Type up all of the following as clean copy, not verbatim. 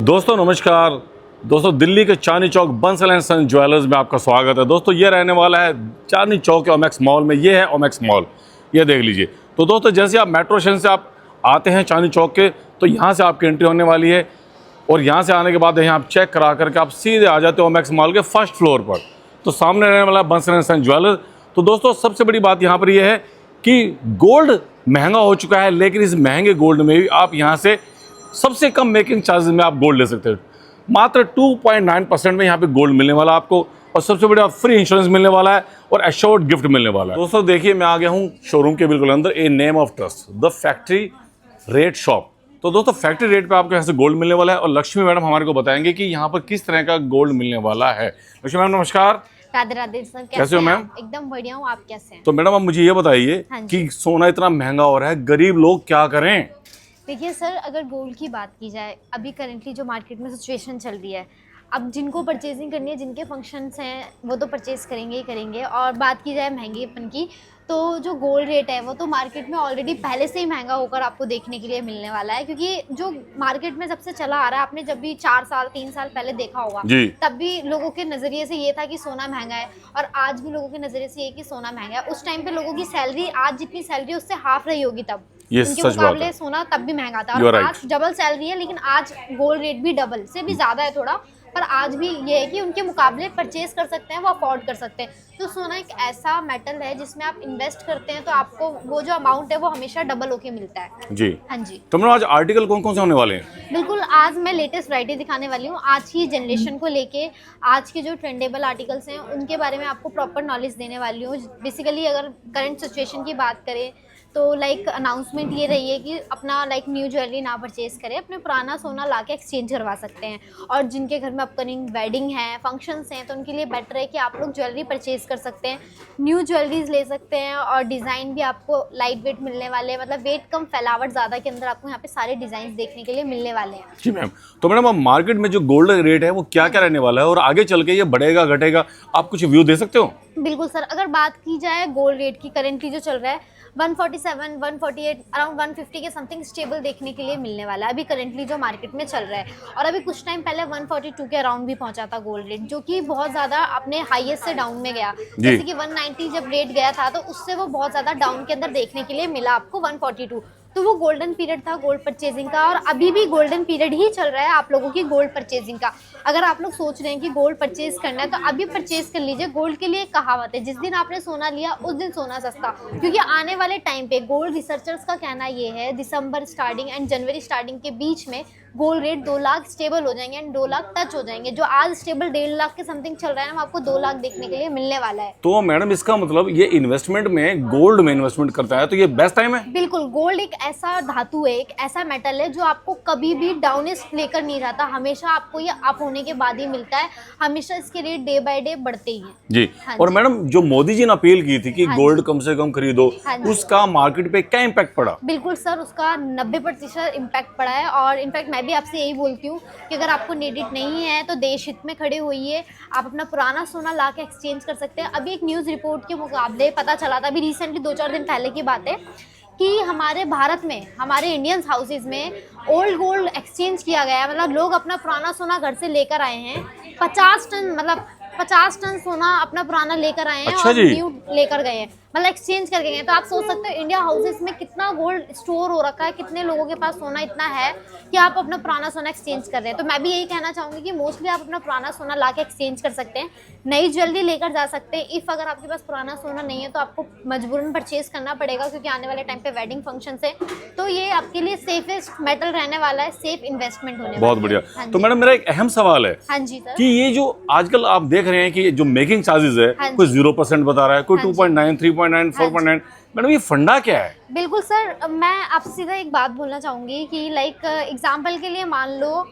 दोस्तों नमस्कार। दोस्तों दिल्ली के Chandni Chowk Bansal and son jewellers में आपका स्वागत है। दोस्तों ये रहने वाला है चांदनी चौक के ओमेक्स मॉल में। ये है ओमेक्स मॉल, ये देख लीजिए। तो दोस्तों जैसे आप मेट्रो स्टेशन से आप आते हैं चांदनी चौक के, तो यहाँ से आपकी एंट्री होने वाली है और यहाँ से आने के बाद यहाँ आप चेक करा करके आप सीधे आ जाते हो ओमेक्स मॉल के फर्स्ट फ्लोर पर। तो सामने रहने वाला बंसल एंड सन ज्वेलर्स। तो दोस्तों सबसे बड़ी बात यहाँ पर यह है कि गोल्ड महंगा हो चुका है, लेकिन इस महंगे गोल्ड में भी आप यहाँ से सबसे कम मेकिंग चार्जेस में आप गोल्ड ले सकते हो। मात्र 2.9% में यहाँ पे गोल्ड मिलने वाला आपको, और सबसे बड़ा फ्री इंश्योरेंस मिलने वाला है और एश्योर्ड गिफ्ट मिलने वाला है। दोस्तों देखिए मैं आ गया हूँ शोरूम के बिल्कुल अंदर, a name of trust the factory rate shop. तो दोस्तों फैक्ट्री रेट पे आपको यहाँ से गोल्ड मिलने वाला है, और लक्ष्मी मैडम हमारे को बताएंगे कि यहाँ पर किस तरह का गोल्ड मिलने वाला है। लक्ष्मी मैम नमस्कार। राधे राधे सर, कैसे हो मैम? एकदम बढ़िया हूँ, आप कैसे हैं? तो मैडम आप मुझे ये बताइए कि सोना इतना महंगा हो रहा है, गरीब लोग क्या करें? देखिए सर, अगर गोल्ड की बात की जाए, अभी करेंटली जो मार्केट में सिचुएशन चल रही है, अब जिनको परचेजिंग करनी है, जिनके फंक्शंस हैं, वो तो परचेज करेंगे ही करेंगे। और बात की जाए महंगेपन की, तो जो गोल्ड रेट है वो तो मार्केट में ऑलरेडी पहले से ही महंगा होकर आपको देखने के लिए मिलने वाला है। क्योंकि जो मार्केट में सबसे चला आ रहा है, आपने जब भी 4 साल 3 साल पहले देखा होगा, तब भी लोगों के नज़रिए से ये था कि सोना महंगा है, और आज भी लोगों के नज़रिए से ये कि सोना महंगा है। उस टाइम पे लोगों की सैलरी आज जितनी सैलरी उससे हाफ रही होगी, तब उनके मुकाबले सोना तब भी महंगा था। और आज डबल सैलरी है, लेकिन आज गोल्ड रेट भी डबल से भी ज़्यादा है थोड़ा, पर आज भी ये है कि उनके मुकाबले परचेज कर सकते हैं, वो अफोर्ड कर सकते हैं। तो सोना एक ऐसा मेटल है जिसमें आप इन्वेस्ट करते हैं तो आपको वो जो अमाउंट है वो हमेशा डबल होके मिलता है जी। हाँ जी। तो मैडम आज आर्टिकल कौन कौन से होने वाले हैं? बिल्कुल, आज मैं लेटेस्ट वैरायटी दिखाने वाली हूँ। आज की जनरेशन को लेके आज के जो ट्रेंडेबल आर्टिकल्स हैं उनके बारे में आपको प्रॉपर नॉलेज देने वाली हूँ। बेसिकली अगर करंट सिचुएशन की बात करें तो लाइक अनाउंसमेंट ये रही है कि अपना लाइक न्यू ज्वेलरी ना परचेज करें, अपने पुराना सोना ला के एक्सचेंज करवा सकते हैं। और जिनके घर में अपकमिंग वेडिंग है, फंक्शंस हैं, तो उनके लिए बेटर है कि आप लोग ज्वेलरी परचेज कर सकते हैं, न्यू ज्वेलरीज ले सकते हैं। और डिज़ाइन भी आपको लाइट वेट मिलने वाले हैं, मतलब वेट कम फैलावट ज़्यादा के अंदर आपको यहाँ पे सारे डिज़ाइन देखने के लिए मिलने वाले हैं। जी मैम। तो मैडम अब मार्केट में जो गोल्ड रेट है वो क्या क्या रहने वाला है, और आगे चल के ये बढ़ेगा घटेगा, आप कुछ व्यू दे सकते हो? बिल्कुल सर, अगर बात की जाए गोल्ड रेट की, करेंटली जो चल रहा है 147, 148, अराउंड 150 के समथिंग स्टेबल देखने के लिए मिलने वाला है अभी करेंटली जो मार्केट में चल रहा है। और अभी कुछ टाइम पहले 142 के अराउंड भी पहुंचा था गोल्ड रेट, जो कि बहुत ज़्यादा अपने हाईएस्ट से डाउन में गया। जैसे कि 190 जब रेट गया था तो उससे वो बहुत ज़्यादा डाउन के अंदर देखने के लिए मिला आपको 142। तो वो गोल्डन पीरियड था गोल्ड परचेजिंग का, और अभी भी गोल्डन पीरियड ही चल रहा है आप लोगों की गोल्ड परचेजिंग का। अगर आप लोग सोच रहे हैं कि गोल्ड परचेज करना है तो अभी परचेज कर लीजिए। गोल्ड के लिए एक कहावत है, जिस दिन आपने सोना लिया उस दिन सोना सस्ता। क्योंकि आने वाले टाइम पे गोल्ड रिसर्चर्स का कहना ये है, दिसंबर स्टार्टिंग एंड जनवरी स्टार्टिंग के बीच में गोल्ड रेट 2 लाख स्टेबल हो जाएंगे एंड 2 लाख टच हो जाएंगे। जो आज स्टेबल 1.5 लाख के समथिंग चल रहा है ना, आपको 2 लाख देखने के लिए मिलने वाला है। तो मैडम इसका मतलब ये इन्वेस्टमेंट में, गोल्ड में इन्वेस्टमेंट करता है तो ये बेस्ट टाइम है? बिल्कुल, गोल्ड एक ऐसा धातु है, एक ऐसा मेटल है जो आपको कभी भी डाउनिस्ट लेकर नहीं जाता, हमेशा आपको ये अप होने के बाद ही मिलता है। हमेशा इसके रेट डे बाय डे बढ़ते ही हैं जी। हाँ और जी। मैडम जो मोदी जी ने अपील की थी कि गोल्ड कम से कम खरीदो, उसका मार्केट पे क्या इम्पैक्ट पड़ा? बिल्कुल सर, उसका 90% इम्पैक्ट पड़ा है। और इनफैक्ट मैं भी आपसे यही बोलती हूँ कि अगर आपको नीडेड नहीं है तो देश हित में खड़े होइए, आप अपना पुराना सोना ला के एक्सचेंज कर सकते हैं। अभी एक न्यूज़ रिपोर्ट के मुकाबले पता चला था, अभी रिसेंटली 2-4 दिन पहले की बात है, कि हमारे भारत में, हमारे इंडियंस हाउसेज में ओल्ड गोल्ड एक्सचेंज किया गया है। मतलब लोग अपना पुराना सोना घर से लेकर आए हैं, 50 टन, मतलब 50 टन सोना अपना पुराना लेकर आए हैं। अच्छा और जी। न्यू लेकर गए हैं, मतलब एक्सचेंज करके गए हैं। तो आप सोच सकते हो इंडिया हाउसेस में कितना गोल्ड स्टोर हो रखा है, कितने लोगों के पास सोना इतना है कि आप अपना पुराना सोना एक्सचेंज कर रहे हैं। तो मैं भी यही कहना चाहूँगी कि मोस्टली आप अपना पुराना सोना ला के एक्सचेंज कर सकते हैं, नई ज्वेलरी लेकर जा सकते हैं। इफ़ अगर आपके पास पुराना सोना नहीं है तो आपको मजबूरन परचेज करना पड़ेगा, क्योंकि आने वाले टाइम पे वेडिंग फंक्शन है। तो ये आपके लिए सेफेस्ट मेटल रहने वाला है, सेफ इन्वेस्टमेंट होने वाला है। बहुत बढ़िया। तो मैडम मेरा एक अहम सवाल है। हाँ जी सर। कि ये जो आजकल आप देख रहे हैं कि जो मेकिंग चार्जेस है, कोई 0% बता रहा है, कोई 2.9, 3.9, 4.9, मैडम ये फंडा क्या है? बिल्कुल सर, मैं आपसे सीधा एक बात बोलना चाहूँगी कि लाइक एग्जांपल के लिए मान लो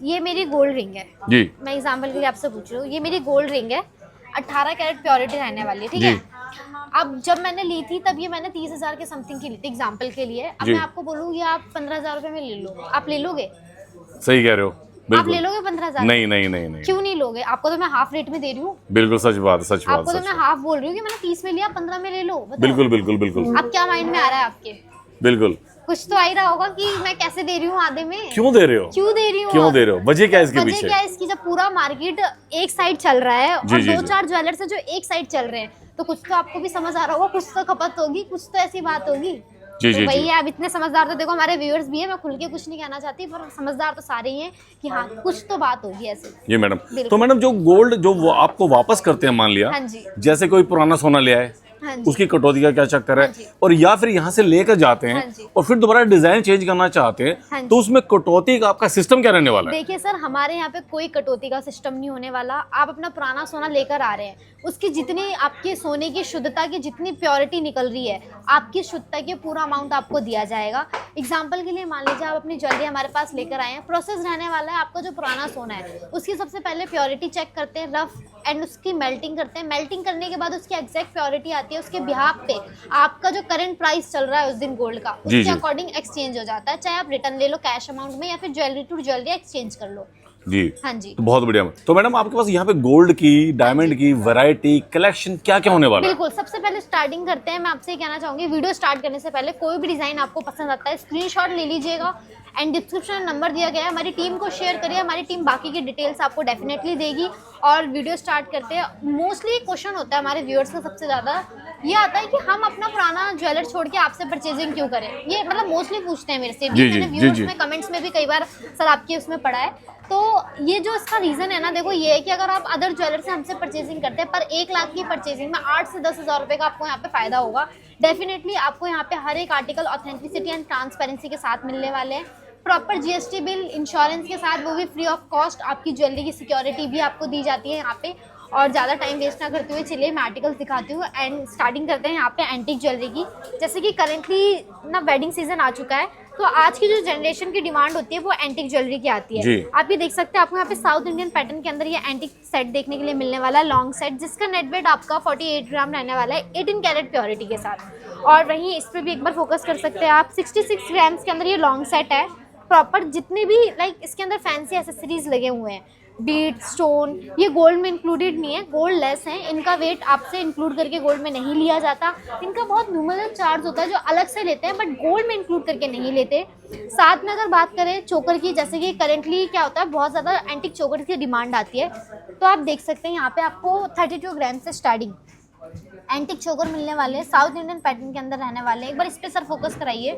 ये मेरी गोल्ड रिंग है जी। मैं एग्जांपल के लिए आपसे पूछ रही हूँ, ये मेरी गोल्ड रिंग है, 18 कैरेट प्योरिटी रहने वाली है, ठीक है। अब जब मैंने ली थी तब ये मैंने 30,000 के समथिंग की ली थी एग्जांपल के लिए। अब मैं आपको बोलूँगी आप 15,000 रुपये में ले लो, आप ले लोगे? सही कह रहे हो। आप ले लोगे 15,000? नहीं नहीं नहीं नहीं। क्यों नहीं लोगे? आपको तो मैं हाफ रेट में दे रही हूँ। बिल्कुल सच बात, सच बात। आपको तो मैं हाफ बोल रही हूँ कि मैंने 30 में लिया, 15 में ले लो। बिल्कुल बिल्कुल बिल्कुल। अब क्या माइंड में आ रहा है आपके? बिल्कुल कुछ तो आ ही रहा होगा कि मैं कैसे दे रही हूँ आधे में, क्यों दे रहे हो, क्यों दे रही हूँ, क्यों दे रहे हो, वजह क्या है इसके वजह पीछे? क्या है इसकी? जब पूरा मार्केट एक साइड चल रहा है जी, और जी, दो जी। चार ज्वेलर्स है जो एक साइड चल रहे हैं, तो कुछ तो आपको भी समझ आ रहा होगा, कुछ तो खपत होगी, कुछ तो ऐसी बात होगी। जी, तो जी, वही जी। है, अब इतने समझदार तो देखो हमारे व्यूअर्स भी है, मैं खुल के कुछ नहीं कहना चाहती, पर समझदार तो सारे ही हैं कि हाँ कुछ तो बात होगी ऐसे। जी मैडम। बिल्कुल। तो मैडम जो गोल्ड जो वो आपको वापस करते हैं, मान लिया हाँ जी, जैसे कोई पुराना सोना ले आए, हाँ जी, उसकी कटौती का क्या चक्कर है, हाँ जी। और या फिर यहाँ से लेकर जाते हैं हाँ जी। और फिर दोबारा डिजाइन चेंज करना चाहते हैं, हाँ जी। तो उसमें कटौती का आपका सिस्टम क्या रहने वाला है? देखिए सर, हमारे यहाँ पे कोई कटौती का सिस्टम नहीं होने वाला। आप अपना पुराना सोना लेकर आ रहे हैं, उसकी जितनी आपके सोने की शुद्धता की जितनी प्योरिटी निकल रही है, आपकी शुद्धता के पूरा अमाउंट आपको दिया जाएगा। एग्जाम्पल के लिए मान लीजिए आप अपनी ज्वेलरी हमारे पास लेकर आए हैं, प्रोसेस रहने वाला है आपका जो पुराना सोना है उसकी सबसे पहले प्योरिटी चेक करते हैं, रफ एंड उसकी मेल्टिंग करते हैं। मेल्टिंग करने के बाद उसकी एग्जैक्ट प्योरिटी आती है, उसके बिहाफ पे आपका जो करंट प्राइस चल रहा है उस दिन गोल्ड का, जी, उसके जी। अकॉर्डिंग एक्सचेंज हो जाता है। चाहे आप रिटर्न ले लो कैश अमाउंट में या फिर ज्वेलरी टू ज्वेलरी एक्सचेंज कर लो। जी। हाँ जी, तो बहुत बढ़िया। तो मैडम आपके पास यहाँ पे गोल्ड की, डायमंड की वैरायटी, कलेक्शन क्या क्या होने वाला है? बिल्कुल। सबसे पहले स्टार्टिंग करते हैं, मैं आपसे ये कहना चाहूंगी, वीडियो स्टार्ट करने से पहले कोई भी डिजाइन आपको पसंद आता है स्क्रीनशॉट ले लीजिएगा एंड डिस्क्रिप्शन में नंबर दिया गया है, हमारी टीम को शेयर करिए, हमारी टीम बाकी की डिटेल्स आपको डेफिनेटली देगी। और वीडियो स्टार्ट करते हैं। मोस्टली क्वेश्चन होता है हमारे व्यूअर्स का सबसे ज़्यादा ये आता है कि हम अपना पुराना ज्वेलर छोड़ के आपसे परचेजिंग क्यों करें, ये मतलब मोस्टली पूछते हैं मेरे से जी, भी। जी, मैंने जी, व्यूअर्स जी। में कमेंट्स में भी कई बार सर आपके उसमें पढ़ा है। तो ये जो इसका रीज़न है ना, देखो ये है कि अगर आप अदर ज्वेलर से हमसे परचेजिंग करते हैं पर 1 लाख की परचेजिंग में 8 से 10 हज़ार रुपये का आपको यहाँ पे फायदा होगा। डेफिनेटली आपको यहाँ पे हर एक आर्टिकल ऑथेंटिसिटी एंड ट्रांसपेरेंसी के साथ मिलने वाले हैं, प्रॉपर जीएसटी बिल, इंश्योरेंस के साथ, वो भी फ्री ऑफ कॉस्ट। आपकी ज्वेलरी की सिक्योरिटी भी आपको दी जाती है यहाँ पे। और ज़्यादा टाइम वेस्ट ना करते हुए चलिए मैं आर्टिकल्स दिखाती हूँ एंड स्टार्टिंग करते हैं यहाँ पे एंटीक ज्वेलरी की। जैसे कि करेंटली ना वेडिंग सीजन आ चुका है, तो आज की जो जनरेशन की डिमांड होती है वो एंटीक ज्वेलरी की आती है। जी। आप ये देख सकते हैं, आपको यहाँ पे साउथ इंडियन पैटर्न के अंदर ये एंटीक सेट देखने के लिए मिलने वाला है, लॉन्ग सेट, जिसका नेट वेट आपका 48 ग्राम रहने वाला है 18 कैरेट प्योरिटी के साथ। और वहीं इस पर भी एक बार फोकस कर सकते हैं आप, 66 ग्राम्स के अंदर ये लॉन्ग सेट है। प्रॉपर जितने भी लाइक इसके अंदर फैंसी एसेसरीज लगे हुए हैं, बीट, स्टोन, ये गोल्ड में इंक्लूडेड नहीं है, गोल्ड लेस है, इनका वेट आपसे इंक्लूड करके गोल्ड में नहीं लिया जाता। इनका बहुत नॉमिनल चार्ज होता है जो अलग से लेते हैं, बट गोल्ड में इंक्लूड करके नहीं लेते। साथ में अगर बात करें चोकर की, जैसे कि करेंटली क्या होता है, बहुत ज़्यादा एंटीक चोकर की डिमांड आती है, तो आप देख सकते हैं यहाँ पे आपको 32 ग्राम से स्टार्टिंग एंटीक चोकर मिलने वाले हैं, साउथ इंडियन पैटर्न के अंदर रहने वाले हैं। एक बार इस पे सर फोकस कराइए।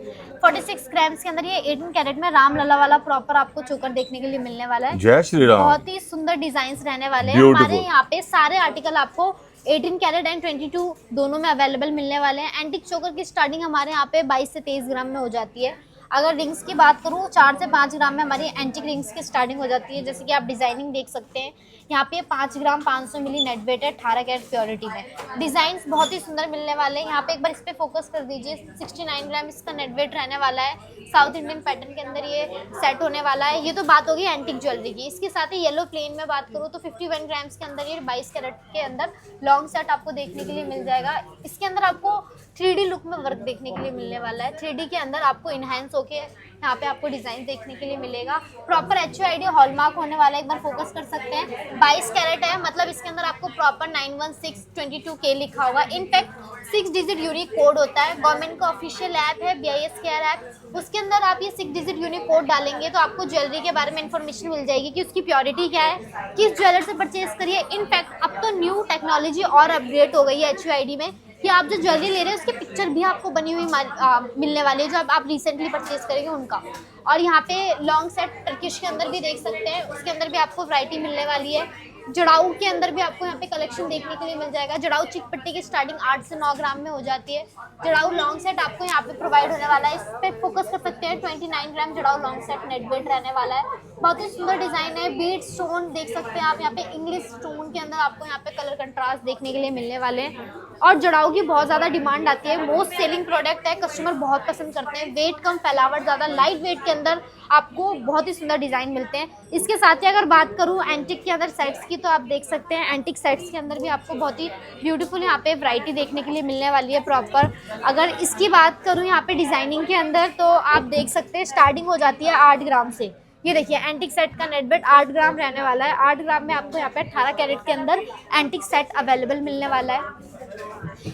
46 ग्राम्स के अंदर ये 18 कैरेट में राम लला वाला प्रॉपर आपको चोकर देखने के लिए मिलने वाला है। जय श्री राम। बहुत ही सुंदर डिजाइन रहने वाले हैं। Beautiful. हमारे यहाँ पे सारे आर्टिकल आपको 18 कैरेट एंड 22 दोनों में अवेलेबल मिलने वाले हैं। एंटीक चोकर की स्टार्टिंग हमारे यहाँ पे 22 से 23 ग्राम में हो जाती है। अगर रिंग्स की बात करूँ, 4 से 5 ग्राम में हमारी एंटीक रिंग्स की स्टार्टिंग हो जाती है। जैसे कि आप डिजाइनिंग देख सकते हैं, यहाँ पे 5 ग्राम 500 मिली नेट वेट है 18 कैरेट प्योरिटी में। डिजाइन्स बहुत ही सुंदर मिलने वाले हैं। यहाँ पे एक बार इस पे फोकस कर दीजिए, 69 ग्राम इसका नेट वेट रहने वाला है। साउथ इंडियन पैटर्न के अंदर ये सेट होने वाला है। ये तो बात होगी एंटीक ज्वेलरी की। इसके साथ ही येलो प्लेन में बात करूँ तो 51 ग्राम्स के अंदर ये 22 कैरेट के अंदर लॉन्ग सेट आपको देखने के लिए मिल जाएगा। इसके अंदर आपको 3D लुक में वर्क देखने के लिए मिलने वाला है। 3D के अंदर आपको इनहेंस होके यहाँ पे आपको डिजाइन देखने के लिए मिलेगा। प्रॉपर HUID हॉलमार्क होने वाला है, एक बार फोकस कर सकते हैं। 22 कैरेट है, मतलब इसके अंदर आपको प्रॉपर 91622K लिखा होगा। इनफैक्ट 6 डिजिट यूनिक कोड होता है। गवर्नमेंट का ऑफिशियल ऐप है BIS केयर ऐप, उसके अंदर आप ये 6 डिजिट यूनिक कोड डालेंगे तो आपको ज्वेलरी के बारे में इंफॉर्मेशन मिल जाएगी कि उसकी प्योरिटी क्या है, किस ज्वेलर से परचेज करिए। इनफैक्ट अब तो न्यू टेक्नोलॉजी और अपडेट हो गई है HUID में कि आप जो ज्वेलरी ले रहे हैं उसकी पिक्चर भी आपको बनी हुई मिलने वाली है, जो आप रिसेंटली परचेज करेंगे उनका। और यहाँ पे लॉन्ग सेट टर्किश के अंदर भी देख सकते हैं, उसके अंदर भी आपको वैरायटी मिलने वाली है। जड़ाऊ के अंदर भी आपको यहाँ पे कलेक्शन देखने के लिए मिल जाएगा। जड़ाऊ चिक पट्टी की स्टार्टिंग 8 से 9 ग्राम में हो जाती है। जड़ाऊ लॉन्ग सेट आपको यहाँ पे प्रोवाइड होने वाला है, इस पे फोकस कर सकते हैं। 29 ग्राम जड़ाऊ लॉन्ग सेट नेट वेट रहने वाला है। बहुत ही सुंदर डिजाइन है। बीट स्टोन देख सकते हैं आप, यहाँ पे इंग्लिश स्टोन के अंदर आपको यहाँ पे कलर कंट्रास्ट देखने के लिए मिलने वाले हैं। और जड़ाऊ की बहुत ज़्यादा डिमांड आती है, मोस्ट सेलिंग प्रोडक्ट है, कस्टमर बहुत पसंद करते हैं। वेट कम, फैलावट ज़्यादा, लाइट वेट के अंदर आपको बहुत ही सुंदर डिज़ाइन मिलते हैं। इसके साथ ही अगर बात करूँ एंटिक के अंदर सेट्स की, तो आप देख सकते हैं एंटिक सेट्स के अंदर भी आपको बहुत ही ब्यूटीफुल यहाँ पे वैरायटी देखने के लिए मिलने वाली है प्रॉपर। अगर इसकी बात करूँ यहाँ पे डिज़ाइनिंग के अंदर, तो आप देख सकते हैं स्टार्टिंग हो जाती है 8 ग्राम से। ये देखिए एंटिक सेट का नेट वेट 8 ग्राम रहने वाला है। 8 ग्राम में आपको यहाँ पे 18 कैरेट के अंदर एंटिक सेट अवेलेबल मिलने वाला है।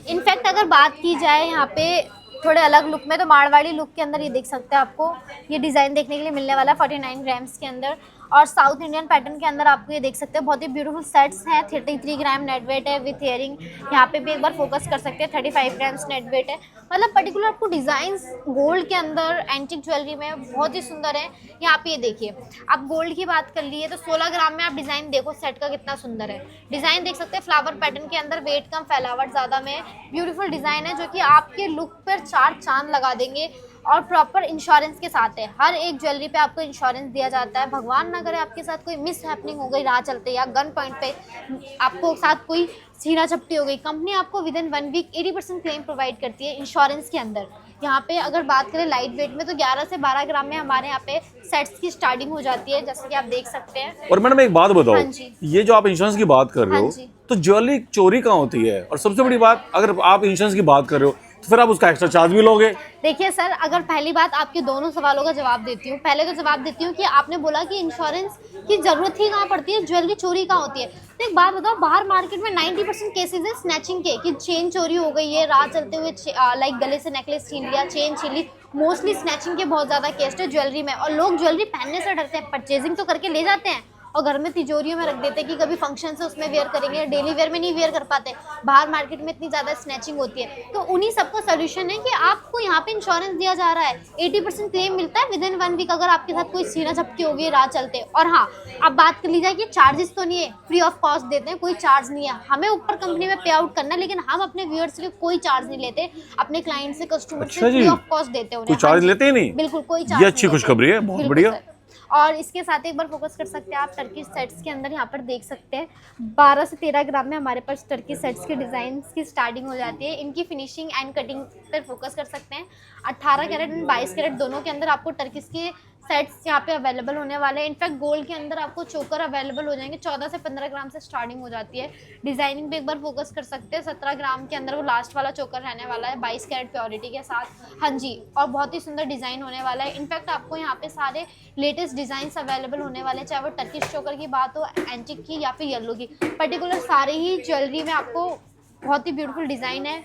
इनफैक्ट अगर बात की जाए यहाँ पे थोड़े अलग लुक में, तो मारवाड़ी लुक के अंदर ये देख सकते हैं आपको ये डिज़ाइन देखने के लिए मिलने वाला है 49 ग्राम्स के अंदर। और साउथ इंडियन पैटर्न के अंदर आपको ये देख सकते हैं बहुत ही ब्यूटीफुल सेट्स हैं। 33 ग्राम नेट वेट है विथ ईयरिंग। यहाँ पे भी एक बार फोकस कर सकते हैं, 35 ग्राम्स नेट वेट है। मतलब पर्टिकुलर आपको डिज़ाइंस गोल्ड के अंदर एंटिक ज्वेलरी में बहुत ही सुंदर है। यहाँ पे ये देखिए, आप गोल्ड की बात कर लिए तो 16 ग्राम में आप डिज़ाइन देखो सेट का कितना सुंदर है। डिज़ाइन देख सकते हैं फ्लावर पैटर्न के अंदर, वेट कम फैलावट ज़्यादा में ब्यूटीफुल डिज़ाइन है जो कि आपके लुक पर 4 चांद लगा देंगे। और प्रॉपर इंश्योरेंस के साथ है, हर एक ज्वेलरी पे आपको इंश्योरेंस दिया जाता है। भगवान ना करे आपके साथ कोई मिस हैपनिंग हो गई राह चलते या गन पॉइंट पे आपको साथ कोई छीना झपटी हो गई, कंपनी आपको within 1 week 80% claim provide करती है इंश्योरेंस के अंदर। यहाँ पे अगर बात करें लाइट वेट में तो 11 से 12 ग्राम में हमारे यहाँ पे सेट्स की स्टार्टिंग हो जाती है, जैसे कि आप देख सकते हैं। और मैडम एक बात बताओ, हाँ जी। ये जो आप इंश्योरेंस की बात कर रहे हाँ हो जी। तो ज्वेलरी चोरी कहाँ होती है? और सबसे बड़ी बात, अगर आप इंश्योरेंस की बात कर रहे हो तो फिर आप उसका एक्स्ट्रा चार्ज भी लोगे? देखिए सर, अगर पहली बात आपके दोनों सवालों का जवाब देती हूँ। पहले तो जवाब देती हूँ कि आपने बोला कि इंश्योरेंस की जरूरत ही कहाँ पड़ती है, ज्वेलरी चोरी कहाँ होती है। तो एक बात बताओ, बाहर मार्केट में 90% केसेस है स्नैचिंग के, कि चेन चोरी हो गई है, राह चलते हुए लाइक गले से नेकलेस छीन लिया, चेन छीन ली। मोस्टली स्नैचिंग के बहुत ज्यादा केस है ज्वेलरी में, और लोग ज्वेलरी पहनने से डरते हैं, परचेजिंग तो करके ले जाते हैं और घर में तिजोरियों में रख देते हैं कि कभी फंक्शन से उसमें वेयर करेंगे, डेली वेयर में नहीं वेयर कर पाते। बाहर मार्केट में इतनी ज़्यादा स्नैचिंग होती है, तो उन्हीं सबका सोल्यूशन है कि आपको यहाँ पे इंश्योरेंस दिया जा रहा है। 80% क्लेम मिलता है विद इन 1 वीक अगर आपके साथ कोई सीना झपकी हो गई राह चलते। और हाँ, अब बात कर ली जाए कि चार्जेस तो नहीं है, फ्री ऑफ कॉस्ट देते हैं, कोई चार्ज नहीं है। हमें ऊपर कंपनी में पे आउट करना है, लेकिन हम अपने व्यूअर्स के कोई चार्ज नहीं लेते, अपने क्लाइंट से, कस्टमर से फ्री ऑफ कॉस्ट देते हैं। कोई चार्ज लेते ही नहीं? बिल्कुल कोई चार्ज। ये अच्छी खुशखबरी है, बहुत बढ़िया। और इसके साथ एक बार फोकस कर सकते हैं आप टर्की सेट्स के अंदर। यहाँ पर देख सकते हैं 12 से 13 ग्राम में हमारे पास टर्की सेट्स के डिज़ाइन की स्टार्टिंग हो जाती है। इनकी फिनिशिंग एंड कटिंग पर फोकस कर सकते हैं। 18 कैरेट एंड 22 कैरेट दोनों के अंदर आपको टर्कीस के सेट्स यहाँ पे अवेलेबल होने वाले हैं। इनफैक्ट गोल्ड के अंदर आपको चोकर अवेलेबल हो जाएंगे, 14 से 15 ग्राम से स्टार्टिंग हो जाती है। डिजाइनिंग पे एक बार फोकस कर सकते हैं, 17 ग्राम के अंदर वो लास्ट वाला चोकर रहने वाला है 22 कैरेट प्योरिटी के साथ। हाँ जी, और बहुत ही सुंदर डिज़ाइन होने वाला है। इनफैक्ट आपको यहाँ पे सारे लेटेस्ट डिज़ाइंस अवेलेबल होने वाले हैं, चाहे वो टर्किश चोकर की बात हो, एंटिक की या फिर येलो की। पर्टिकुलर सारे ही ज्वेलरी में आपको बहुत ही ब्यूटीफुल डिज़ाइन है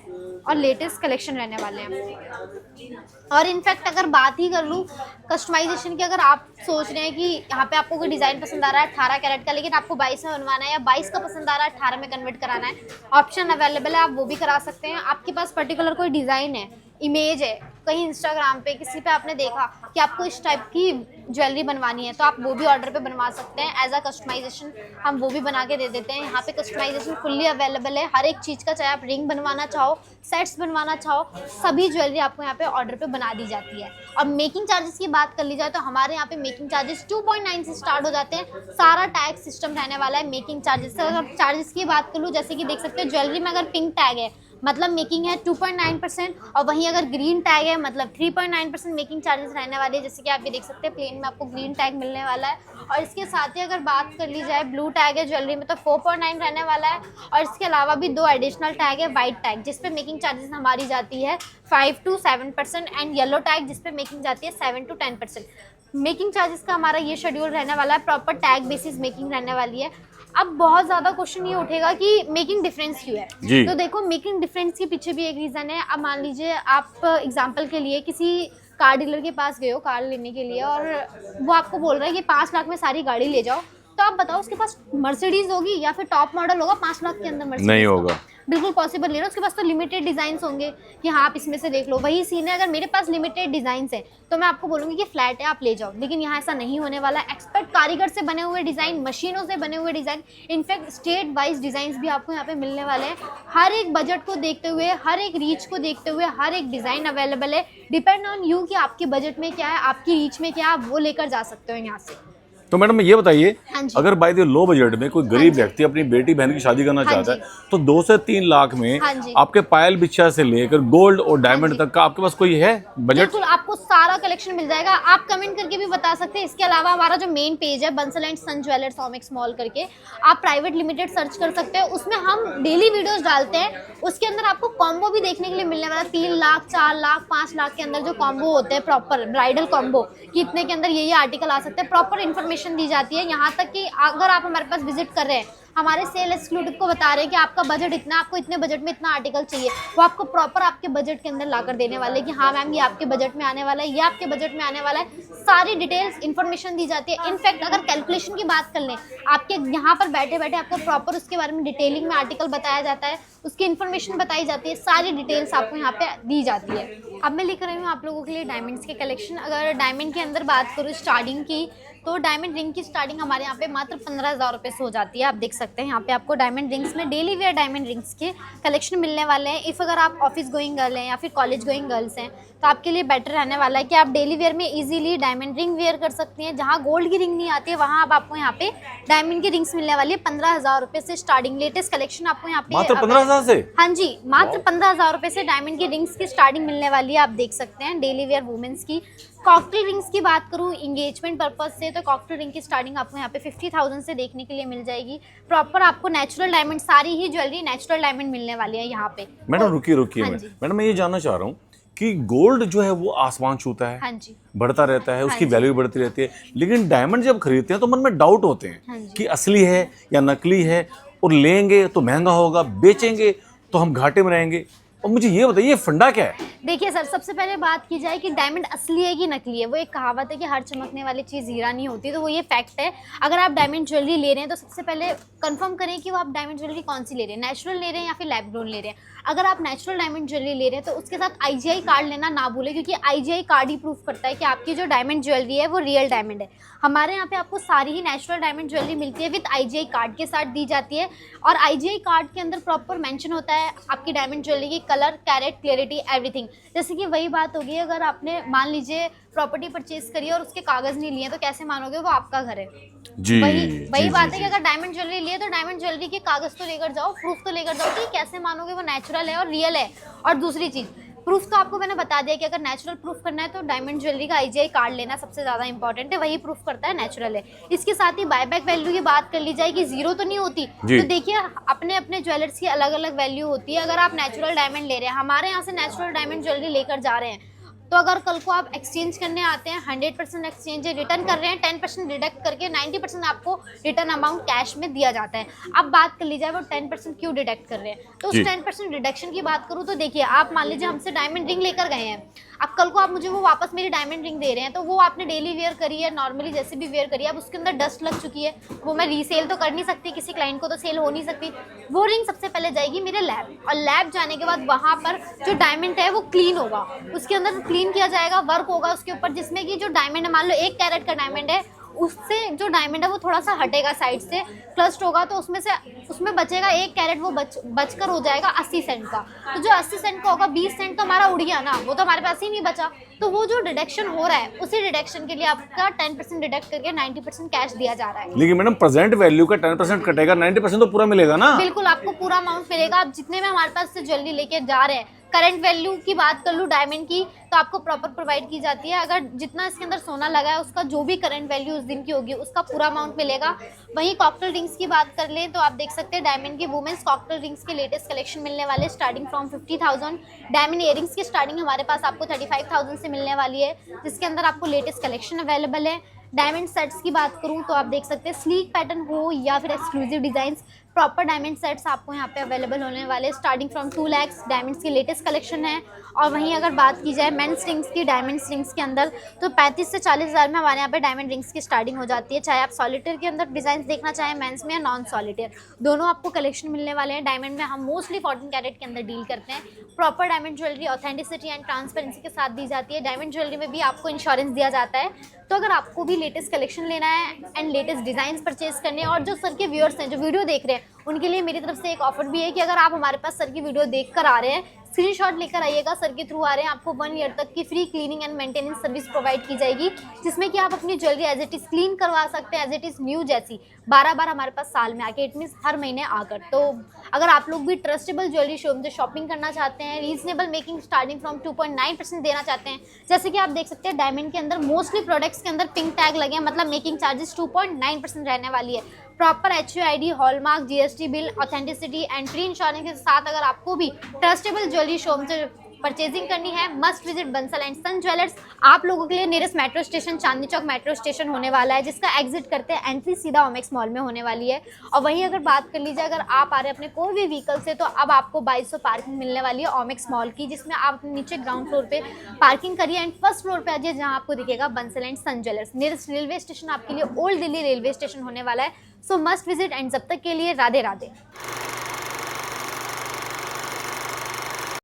और लेटेस्ट कलेक्शन रहने वाले हैं। और इनफैक्ट अगर बात ही कर लूँ कस्टमाइजेशन की, अगर आप सोच रहे हैं कि यहाँ पे आपको कोई डिज़ाइन पसंद आ रहा है 18 कैरेट का, लेकिन आपको 22 में बनवाना है, या 22 का पसंद आ रहा है 18 में कन्वर्ट कराना है, ऑप्शन अवेलेबल है, आप वो भी करा सकते हैं। आपके पास पर्टिकुलर कोई डिज़ाइन है, इमेज है, कहीं इंस्टाग्राम पे किसी पे आपने देखा कि आपको इस टाइप की ज्वेलरी बनवानी है, तो आप वो भी ऑर्डर पे बनवा सकते हैं। एज अ कस्टमाइजेशन हम वो भी बना के दे देते हैं। यहाँ पे कस्टमाइजेशन फुल्ली अवेलेबल है हर एक चीज़ का, चाहे आप रिंग बनवाना चाहो, सेट्स बनवाना चाहो, सभी ज्वेलरी आपको यहाँ पे ऑर्डर पे बना दी जाती है। और मेकिंग चार्जेस की बात कर ली जाए तो हमारे यहाँ पे मेकिंग चार्जेस 2.9 से स्टार्ट हो जाते हैं। सारा टैग सिस्टम रहने वाला है मेकिंग चार्जेस से। अगर चार्जेस की बात कर लूँ, जैसे कि देख सकते हो ज्वेलरी में अगर पिंक टैग है मतलब मेकिंग है 2.9%, और वहीं अगर ग्रीन टैग है मतलब 3.9% मेकिंग चार्जेस रहने वाले हैं। जैसे कि आप ये देख सकते हैं प्लेन में आपको ग्रीन टैग मिलने वाला है। और इसके साथ ही अगर बात कर ली जाए ब्लू टैग है ज्वेलरी में तो 4.9 रहने वाला है। और इसके अलावा भी 2 एडिशनल टैग है, वाइट टैग जिसपे मेकिंग चार्जेस हमारी जाती है 5 to 7%, एंड येलो टैग जिसपे मेकिंग जाती है 7 to 10%। मेकिंग चार्जेस का हमारा ये शेड्यूल रहने वाला है, प्रॉपर टैग बेसिस मेकिंग रहने वाली है। अब बहुत ज़्यादा क्वेश्चन ये उठेगा कि मेकिंग डिफरेंस क्यों है जी। तो देखो, मेकिंग डिफरेंस के पीछे भी एक रीज़न है। अब मान लीजिए आप एग्जांपल के लिए किसी कार डीलर के पास गए हो कार लेने के लिए, और वो आपको बोल रहा है कि 5 लाख में सारी गाड़ी ले जाओ, तो आप बताओ उसके पास मर्सिडीज होगी या फिर टॉप मॉडल होगा 5 लाख के अंदर? मर्सिडीज नहीं होगा, बिल्कुल पॉसिबल नहीं है। उसके पास तो लिमिटेड डिजाइन होंगे कि हाँ आप इसमें से देख लो। वही सीन है, अगर मेरे पास लिमिटेड डिजाइन है तो मैं आपको बोलूँगी कि फ्लैट है आप ले जाओ, लेकिन यहाँ ऐसा नहीं होने वाला। एक्सपर्ट कारीगर से बने हुए डिज़ाइन, मशीनों से बने हुए design, in fact state wise design भी आपको यहाँ पे मिलने वाले हैं। हर एक बजट को देखते हुए, हर एक रीच को देखते हुए हर एक डिज़ाइन अवेलेबल है। डिपेंड ऑन यू कि आपके बजट में क्या है, आपकी रीच में क्या है, आप वो लेकर जा सकते हो यहाँ से। तो मैडम ये बताइए, हाँ जी। अगर बाय द लो बजट में कोई गरीब व्यक्ति अपनी बेटी बहन की शादी करना चाहता है तो 2 से 3 लाख में हाँ जी। आपके पायल बिछिया से लेकर गोल्ड और डायमंड तक का आपके पास कोई है बजट? बिल्कुल, आपको सारा कलेक्शन मिल जाएगा। आप कमेंट करके भी बता सकते हैं। इसके अलावा हमारा जो मेन पेज है Bansal and son jewellers Omaxe mall करके, आप प्राइवेट लिमिटेड सर्च कर सकते हैं। उसमें हम डेली वीडियोस डालते हैं, उसके अंदर आपको कॉम्बो भी देखने के लिए मिलने वाला है। 3 लाख 4 लाख 5 लाख के अंदर जो कॉम्बो होते हैं, प्रॉपर ब्राइडल कॉम्बो कि इतने के अंदर ये आर्टिकल आ सकते हैं, प्रॉपर इन्फॉर्मेशन इन्फॉर्मेशन दी जाती है, यहाँ तक कि अगर आप हमारे पास विजिट कर रहे हैं, हमारे सेल एक्सक्लूसिव को बता रहे हैं कि आपका बजट इतना, आपको इतने बजट में इतना आर्टिकल चाहिए, वो आपको प्रॉपर आपके बजट के अंदर लाकर देने वाले कि हाँ मैम ये आपके बजट में आने वाला है, ये आपके बजट में आने वाला है, सारी डिटेल्स इन्फॉर्मेशन दी जाती है। इनफैक्ट अगर कैलकुलेशन की बात कर लें, आपके यहाँ पर बैठे बैठे आपको प्रॉपर उसके बारे में डिटेलिंग में आर्टिकल बताया जाता है, उसकी इन्फॉर्मेशन बताई जाती है, सारी डिटेल्स आपको यहाँ पे दी जाती है। अब मैं लेकर आई हूँ आप लोगों के लिए डायमंड्स के कलेक्शन। अगर डायमंड के अंदर बात करूँ स्टार्टिंग की, तो डायमंड रिंग की स्टार्टिंग हमारे यहाँ पे मात्र 15,000 रुपये से हो जाती है। आप देख सकते हैं यहाँ पे आपको डायमंड रिंग्स में डेली वेयर डायमंड रिंग्स के कलेक्शन मिलने वाले हैं। इफ़ अगर आप ऑफिस गोइंग गर्ल हैं या फिर कॉलेज गोइंग गर्ल्स हैं तो आपके लिए बेटर रहने वाला है कि आप डेली वेयर में इजीली डायमंड रिंग वेयर कर सकती हैं। जहाँ गोल्ड की रिंग नहीं आती है वहाँ अब आपको यहाँ पे डायमंड की रिंग्स मिलने वाली है 15,000 रुपये से स्टार्टिंग। लेटेस्ट कलेक्शन आपको यहाँ पे मात्र 15,000 से? हाँ जी, मात्र 15,000 रुपये से डायमंड की रिंग्स की स्टार्टिंग मिलने वाली है। आप देख सकते हैं डेली वेयर वुमेन्स की। कॉकटेल रिंग्स की बात करूँ इंगेजमेंट पर्पज से, तो कॉकटेल रिंग की स्टार्टिंग आपको यहाँ पे 50,000 से देखने के लिए मिल जाएगी। प्रॉपर आपको नेचुरल डायमंड, सारी ही ज्वेलरी नेचुरल डायमंड मिलने वाली है यहाँ पे। मैडम रुकिए हाँ मैडम मैं ये जानना चाह रहा हूँ कि गोल्ड जो है वो आसमान छूता है, हाँ जी, बढ़ता रहता है, उसकी हाँ वैल्यू भी बढ़ती रहती है, लेकिन डायमंड जब खरीदते हैं तो मन में डाउट होते हैं हाँ जी। कि असली है या नकली है, और लेंगे तो महंगा होगा, बेचेंगे तो हम घाटे में रहेंगे। और मुझे ये बताइए फंडा क्या है? देखिए सर, सबसे पहले बात की जाए कि डायमंड असली है कि नकली है। वो एक कहावत है कि हर चमकने वाली चीज़ हीरा नहीं होती, तो वो ये फैक्ट है। अगर आप डायमंड ज्वेलरी ले रहे हैं तो सबसे पहले कंफर्म करें कि वो आप डायमंड ज्वेलरी कौन सी ले रहे हैं, नेचुरल ले रहे हैं या फिर लैब ग्रोन ले रहे हैं। अगर आप नेचुरल डायमंड ज्वेलरी ले रहे हैं तो उसके साथ IGI कार्ड लेना ना भूलें, क्योंकि IGI कार्ड ही प्रूफ करता है कि आपकी जो डायमंड ज्वेलरी है वो रियल डायमंड है। हमारे यहाँ पे आपको सारी ही नेचुरल डायमंड ज्वेलरी मिलती है विद IGI कार्ड के साथ दी जाती है, और IGI कार्ड के अंदर प्रॉपर मेंशन होता है आपकी डायमंड ज्वेलरी की कलर, कैरेट, क्लियरिटी, एवरीथिंग। जैसे कि वही बात होगी, अगर आपने मान लीजिए प्रॉपर्टी परचेज करी और उसके कागज नहीं लिए तो कैसे मानोगे वो आपका घर है? जी, वही बात है कि अगर डायमंड ज्वेलरी लिए तो डायमंड ज्वेलरी के कागज तो लेकर जाओ, प्रूफ तो लेकर जाओ कि कैसे मानोगे वो नेचुरल है और रियल है। और दूसरी चीज, प्रूफ तो आपको मैंने बता दिया कि अगर नेचुरल प्रूफ करना है तो डायमंड ज्वेलरी का IGI कार्ड लेना सबसे ज़्यादा इंपॉर्टेंट है, वही प्रूफ करता है नेचुरल है। इसके साथ ही बायबैक वैल्यू की बात कर ली जाए कि जीरो तो नहीं होती, तो देखिए अपने अपने ज्वेलर्स की अलग अलग वैल्यू होती है। अगर आप नेचुरल डायमंड ले रहे हैं, हमारे यहाँ से नेचुरल डायमंड ज्वेलरी लेकर जा रहे हैं, तो अगर कल को आप एक्सचेंज करने आते हैं, 100% एक्सचेंज रिटर्न कर रहे हैं, 10% डिडक्ट करके 90% आपको रिटर्न अमाउंट कैश में दिया जाता है। अब बात कर लीजिए वो 10% क्यों डिडक्ट कर रहे हैं, तो उस 10% डिडक्शन की बात करूँ तो देखिए, आप मान लीजिए हमसे डायमंड रिंग लेकर गए हैं, अब कल को आप मुझे वो वापस मेरी डायमंड रिंग दे रहे हैं, तो वो आपने डेली वेयर करी है, नॉर्मली जैसे भी वेयर करी है, अब उसके अंदर डस्ट लग चुकी है, वो मैं रीसेल तो कर नहीं सकती, किसी क्लाइंट को तो सेल हो नहीं सकती। वो रिंग सबसे पहले जाएगी मेरे लैब, और लैब जाने के बाद वहाँ पर जो डायमंड है वो क्लीन होगा, उसके अंदर क्लीन किया जाएगा, वर्क होगा उसके ऊपर, जिसमें कि जो डायमंड है, मान लो 1 कैरेट का डायमंड है, उससे जो डायमंड है वो थोड़ा सा हटेगा, साइड से क्लस्ट होगा, तो उसमें बचेगा 1 कैरेट, वो बचकर हो जाएगा 80 सेंट का। तो जो 80 सेंट का होगा, 20 सेंट तो हमारा उड़ गया ना, वो तो हमारे पास ही नहीं बचा। तो वो जो डिडक्शन हो रहा है, उसी डिडक्शन के लिए आपका 10% डिडक्ट करके 90% कैश दिया जा रहा है। लेकिन मैडम प्रेजेंट वैल्यू का 10% कटेगा, 90% तो पूरा मिलेगा ना? बिल्कुल, आपको पूरा अमाउंट मिलेगा। आप जितने में हमारे पास से ज्वेलरी लेके जा रहे हैं, करंट वैल्यू की बात कर लूँ डायमंड की, तो आपको प्रॉपर प्रोवाइड की जाती है। अगर जितना इसके अंदर सोना लगा है उसका जो भी करंट वैल्यू उस दिन की होगी उसका पूरा अमाउंट मिलेगा। वहीं कॉकटेल रिंग्स की बात कर लें तो आप देख सकते हैं डायमंड की वुमेन्स कॉकटेल रिंग्स के लेटेस्ट कलेक्शन मिलने वाले स्टार्टिंग फ्रॉम 50,000। डायमंड इयरिंग्स की स्टार्टिंग हमारे पास आपको 35,000 से मिलने वाली है, जिसके अंदर आपको लेटेस्ट कलेक्शन अवेलेबल है। डायमंड सेट्स की बात करूं तो आप देख सकते हैं स्लीक पैटर्न हो या फिर exclusive designs, proper diamond sets आपको यहाँ पे अवेलेबल होने वाले स्टार्टिंग फ्रॉम 2 लाख। डायमंड्स की लेटेस्ट कलेक्शन है। और वहीं अगर बात की जाए मेंस रिंग्स की, डायमंड रिंग्स के अंदर तो 35 से 40 हज़ार में हमारे यहाँ पे डायमंड रिंग्स की स्टार्टिंग हो जाती है, चाहे आप सॉलिटेयर के अंदर डिजाइन देखना चाहें मेंस में या नॉन सॉलिटेयर, दोनों आपको कलेक्शन मिलने वाले हैं। डायमंड में हम मोस्टली 14 कैरेट के अंदर डील करते हैं। Proper diamond jewellery authenticity and transparency के साथ दी जाती है। डायमंड ज्वेलरी में भी आपको इंश्योरेंस दिया जाता है। तो अगर आपको भी लेटेस्ट कलेक्शन लेना है एंड लेटेस्ट डिजाइन परचेज करने हैं, और जो सर के व्यूअर्स हैं जो वीडियो देख रहे हैं, उनके लिए मेरी तरफ से एक ऑफर भी है कि अगर आप हमारे पास सर की वीडियो देख कर आ रहे हैं, स्क्रीनशॉट लेकर आइएगा, सर के थ्रू आ रहे हैं, आपको 1 ईयर तक की free cleaning and maintenance service provide की जाएगी, जिसमें कि आप अपनी jewellery as it is clean करवा सकते हैं, एज इट इज न्यू जैसी 12 बार हमारे पास साल में आके, इट मीन्स हर महीने आकर। तो अगर आप लोग भी ट्रस्टेबल ज्वेलरी शोरूम से शॉपिंग करना चाहते हैं, रीजनेबल मेकिंग स्टार्टिंग फ्रॉम 2.9% देना चाहते हैं, जैसे कि आप देख सकते हैं डायमंड के अंदर मोस्टली प्रोडक्ट्स के अंदर पिंक टैग लगे हैं, मतलब मेकिंग चार्जेस 2.9% रहने वाली है। Proper HUID, hallmark, GST bill, authenticity and free insurance के साथ अगर आपको भी ट्रस्टेबल ज्वेलरी शोरूम से परचेजिंग करनी है must visit Bansal and son jewellers. आप लोगों के लिए nearest metro station Chandni Chowk metro station होने वाला है, जिसका एग्जिट करते हैं एंट्री सीधा ओमेक्स मॉल में होने वाली है। और वहीं अगर बात कर लीजिए, अगर आप आ रहे हैं अपने कोई भी व्हीकल से, तो अब आपको 2200 पार्किंग मिलने वाली है ओमेक्स मॉल की, जिसमें आप नीचे ग्राउंड फ्लोर पे पार्किंग करिए एंड फर्स्ट फ्लोर पे आ जाइए, जहाँ आपको दिखेगा Bansal and son jewellers. Nearest railway station आपके लिए ओल्ड दिल्ली रेलवे स्टेशन होने वाला है। सो मस्ट विजिट एंड जब तक के लिए राधे राधे।